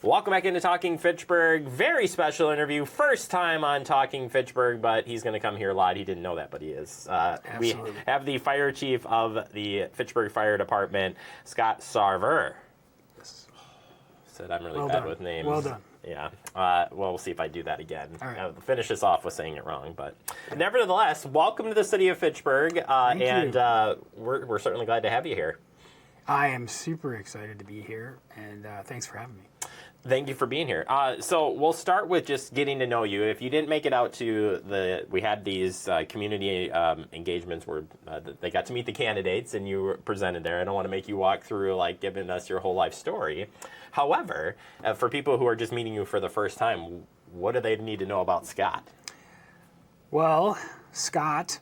Welcome back into Talking Fitchburg. Very special interview. First time on Talking Fitchburg, but he's going to come here a lot. He didn't know that, but he is. We have the fire chief of the Fitchburg Fire Department, Chief Sarver. Yes. Said I'm really bad with names. Well done. Yeah. Well, we'll see if I do that again. All right. I'll finish this off with saying it wrong, but nevertheless, welcome to the city of Fitchburg, Thank and we're certainly glad to have you here. I am super excited to be here, and thanks for having me. Thank you for being here. So we'll start with just getting to know you. If you didn't make it out to we had these community engagements where they got to meet the candidates and you were presented there. I don't want to make you walk through like giving us your whole life story. However, for people who are just meeting you for the first time, what do they need to know about Scott? Well, Scott.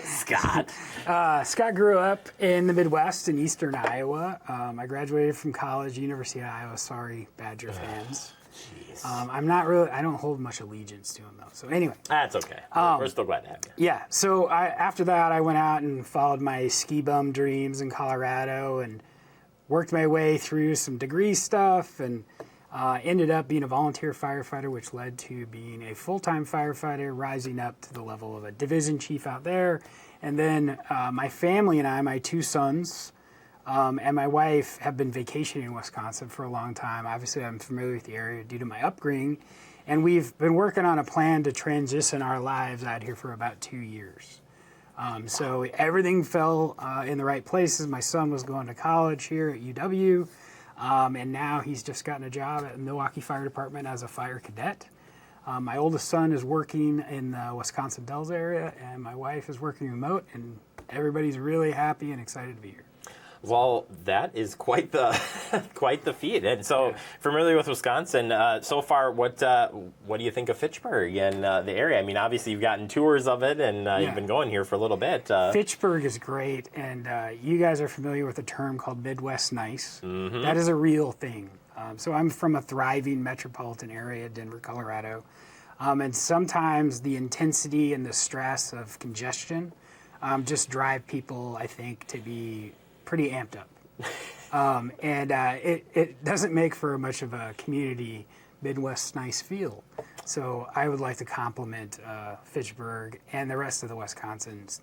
Scott grew up in the Midwest in eastern Iowa. I graduated from college, University of Iowa. Sorry, Badger fans. I don't hold much allegiance to him, though. So anyway. That's okay. We're still glad to have you. Yeah, so after that, I went out and followed my ski bum dreams in Colorado and worked my way through some degree stuff and ended up being a volunteer firefighter, which led to being a full-time firefighter, rising up to the level of a division chief out there. And then my family and I, my two sons, and my wife have been vacationing in Wisconsin for a long time. Obviously, I'm familiar with the area due to my upbringing. And we've been working on a plan to transition our lives out here for about 2 years. So everything fell in the right places. My son was going to college here at UW. And now he's just gotten a job at the Milwaukee Fire Department as a fire cadet. My oldest son is working in the Wisconsin Dells area, and my wife is working remote, and everybody's really happy and excited to be here. Well, that is quite the feat. And so, familiar with Wisconsin, so far, what do you think of Fitchburg and the area? I mean, obviously, you've gotten tours of it, and you've been going here for a little bit. Fitchburg is great, and you guys are familiar with a term called Midwest Nice. Mm-hmm. That is a real thing. So I'm from a thriving metropolitan area, Denver, Colorado, and sometimes the intensity and the stress of congestion just drive people, I think, to be pretty amped up. It doesn't make for much of a community Midwest nice feel. So I would like to compliment Fitchburg and the rest of the Wisconsin's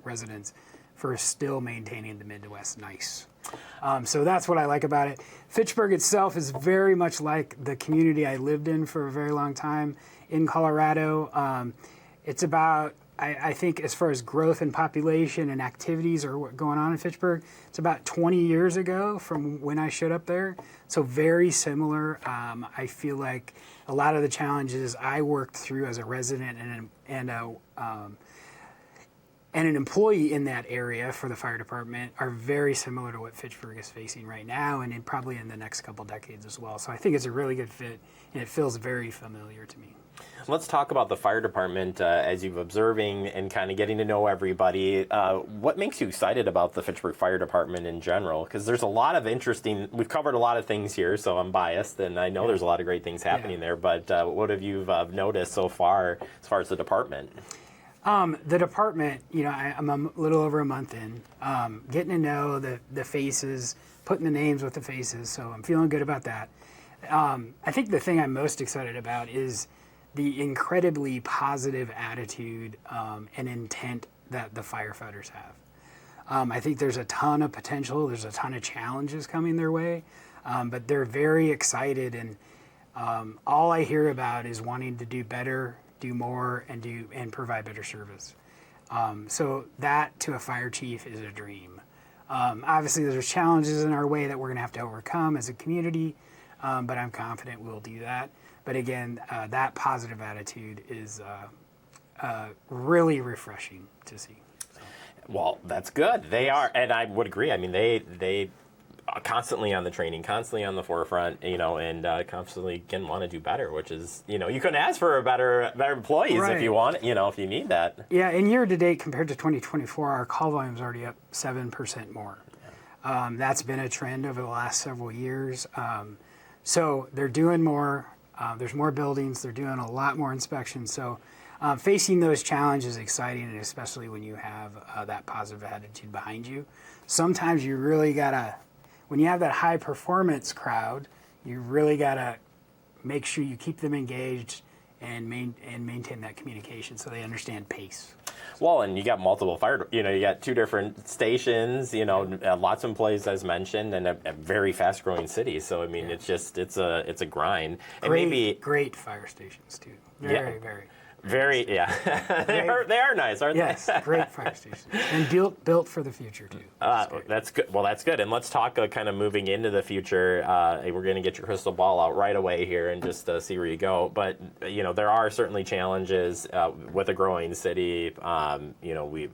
residents for still maintaining the Midwest nice. So that's what I like about it. Fitchburg itself is very much like the community I lived in for a very long time in Colorado. It's about, I think as far as growth in population and activities are going on in Fitchburg, it's about 20 years ago from when I showed up there. So very similar. I feel like a lot of the challenges I worked through as a resident and an employee in that area for the fire department are very similar to what Fitchburg is facing right now and probably in the next couple decades as well. So I think it's a really good fit, and it feels very familiar to me. Let's talk about the fire department as you've observing and kind of getting to know everybody. What makes you excited about the Fitchburg Fire Department in general? Because there's a lot of we've covered a lot of things here, so I'm biased, and I know there's a lot of great things happening there, but what have you noticed so far as the department? The department, I'm a little over a month in, getting to know the faces, putting the names with the faces, so I'm feeling good about that. I think the thing I'm most excited about is the incredibly positive attitude and intent that the firefighters have. I think there's a ton of potential, there's a ton of challenges coming their way, but they're very excited, and all I hear about is wanting to do better, do more, and provide better service. So that to a fire chief is a dream. Obviously there's challenges in our way that we're going to have to overcome as a community, but I'm confident we'll do that. But again, that positive attitude is really refreshing to see. So. Well, that's good. They are, and I would agree. I mean, they are constantly on the training, constantly on the forefront, and constantly can want to do better, which is, you couldn't ask for better employees if you want, if you need that. Yeah, and year to date compared to 2024, our call volume is already up 7% more. Yeah. That's been a trend over the last several years. So they're doing more. There's more buildings. They're doing a lot more inspections. So facing those challenges is exciting, and especially when you have that positive attitude behind you. Sometimes you really got to when you have that high performance crowd, you really got to make sure you keep them engaged and maintain that communication so they understand pace. Well, and you got multiple you got 2 different stations, lots of employees as mentioned, and a very fast growing city. So, I mean, it's a grind. And Great fire stations too. Very, yeah. they are nice, aren't they? Yes, great fire stations. And built for the future too. That's good. Well, that's good. And let's talk kind of moving into the future. We're going to get your crystal ball out right away here and just see where you go. But, there are certainly challenges with a growing city. We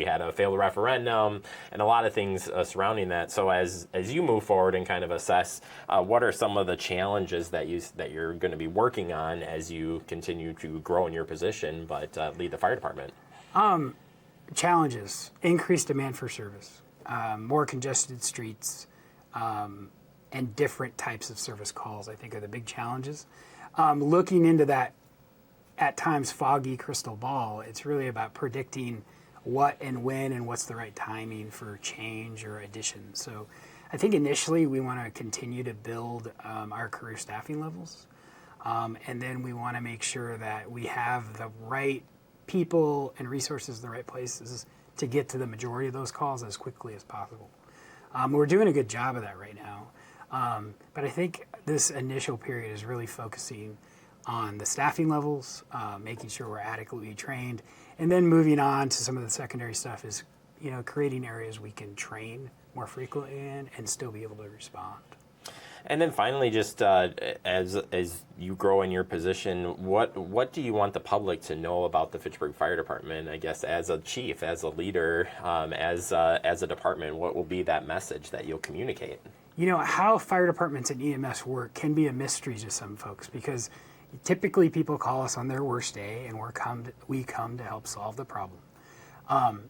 had a failed referendum and a lot of things surrounding that. So as you move forward and kind of assess, what are some of the challenges that you're going to be working on as you continue to grow in your position, but lead the fire department? Challenges: increased demand for service, more congested streets, and different types of service calls, I think, are the big challenges. Looking into that at times foggy crystal ball, it's really about predicting what and when and what's the right timing for change or addition. So I think initially we want to continue to build our career staffing levels. And then we want to make sure that we have the right people and resources in the right places to get to the majority of those calls as quickly as possible. We're doing a good job of that right now. But I think this initial period is really focusing on the staffing levels, making sure we're adequately trained, and then moving on to some of the secondary stuff is, creating areas we can train more frequently in and still be able to respond. And then finally, just as you grow in your position, what do you want the public to know about the Fitchburg Fire Department? I guess as a chief, as a leader, as a department, what will be that message that you'll communicate? How fire departments and EMS work can be a mystery to some folks because typically people call us on their worst day and we come to help solve the problem.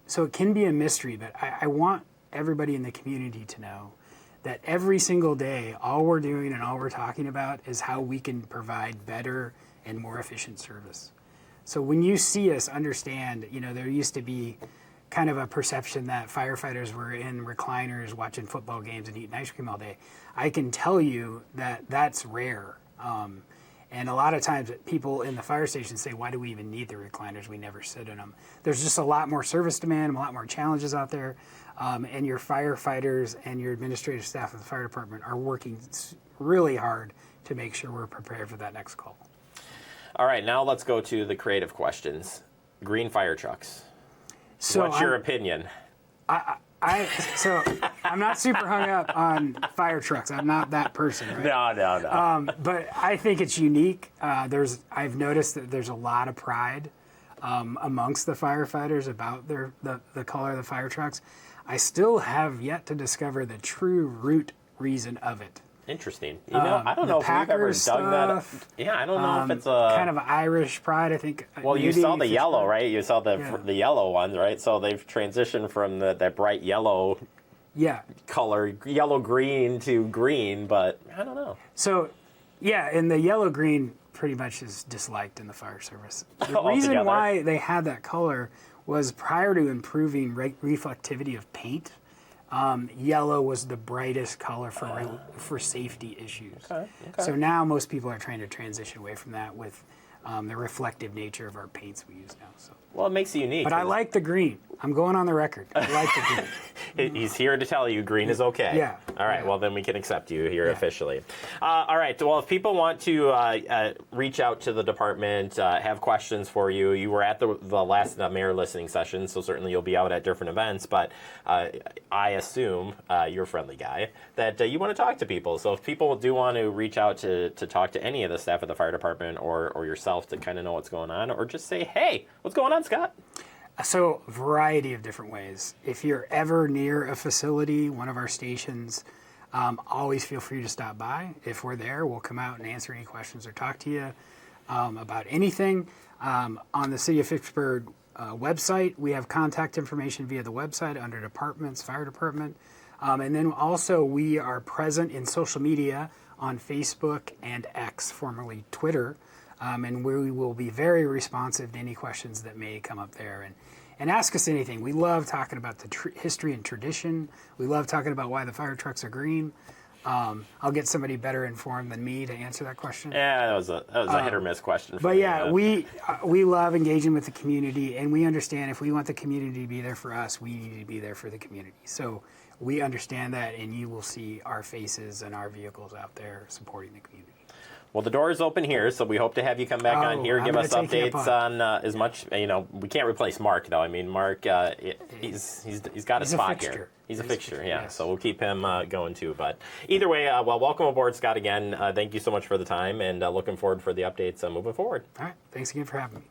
So it can be a mystery, but I want everybody in the community to know that every single day, all we're doing and all we're talking about is how we can provide better and more efficient service. So when you see us, understand, there used to be kind of a perception that firefighters were in recliners watching football games and eating ice cream all day. I can tell you that that's rare. And a lot of times people in the fire station say, why do we even need the recliners? We never sit in them. There's just a lot more service demand, a lot more challenges out there. And your firefighters and your administrative staff of the fire department are working really hard to make sure we're prepared for that next call. All right, now let's go to the creative questions. Green fire trucks. So what's your opinion? So I'm not super hung up on fire trucks. I'm not that person, right? No. But I think it's unique. I've noticed that there's a lot of pride amongst the firefighters about the color of the fire trucks. I still have yet to discover the true root reason of it. Interesting. I don't know if we've ever dug that up. Yeah, I don't know if it's a kind of Irish pride, I think. Well, you saw the yellow, right? You saw the yellow ones, right? So they've transitioned from that bright yellow color, yellow green to green, but I don't know. So, and the yellow green pretty much is disliked in the fire service. The reason why they had that color was prior to improving reflectivity of paint. Yellow was the brightest color for safety issues. Okay. So now most people are trying to transition away from that with the reflective nature of our paints we use now. So. Well, it makes it unique. But I like the green. I'm going on the record. I like the green. He's here to tell you green is okay. Yeah. All right. Yeah. Well, then we can accept you here officially. All right. Well, if people want to reach out to the department, have questions for you, you were at the last mayor listening session, so certainly you'll be out at different events. But I assume you're a friendly guy that you want to talk to people. So if people do want to reach out to talk to any of the staff at the fire department or yourself to kind of know what's going on, or just say, hey, what's going on, Scott? So, variety of different ways. If you're ever near a facility, one of our stations, always feel free to stop by. If we're there, we'll come out and answer any questions or talk to you about anything. On the City of Fitchburg website, we have contact information via the website under departments, fire department. And then also we are present in social media on Facebook and X, formerly Twitter. And we will be very responsive to any questions that may come up there. And ask us anything. We love talking about the history and tradition. We love talking about why the fire trucks are green. I'll get somebody better informed than me to answer that question. Yeah, that was a hit or miss question. For But me, yeah, we love engaging with the community, and we understand if we want the community to be there for us, we need to be there for the community. So we understand that, and you will see our faces and our vehicles out there supporting the community. Well, the door is open here, so we hope to have you come back on here, I'm give gonna us take you updates up on as much. We can't replace Mark though. I mean, Mark, he's got a spot here. He's a fixture, yeah. Yes. So we'll keep him going too. But either way, well, welcome aboard, Scott. Again, thank you so much for the time, and looking forward for the updates moving forward. All right, thanks again for having me.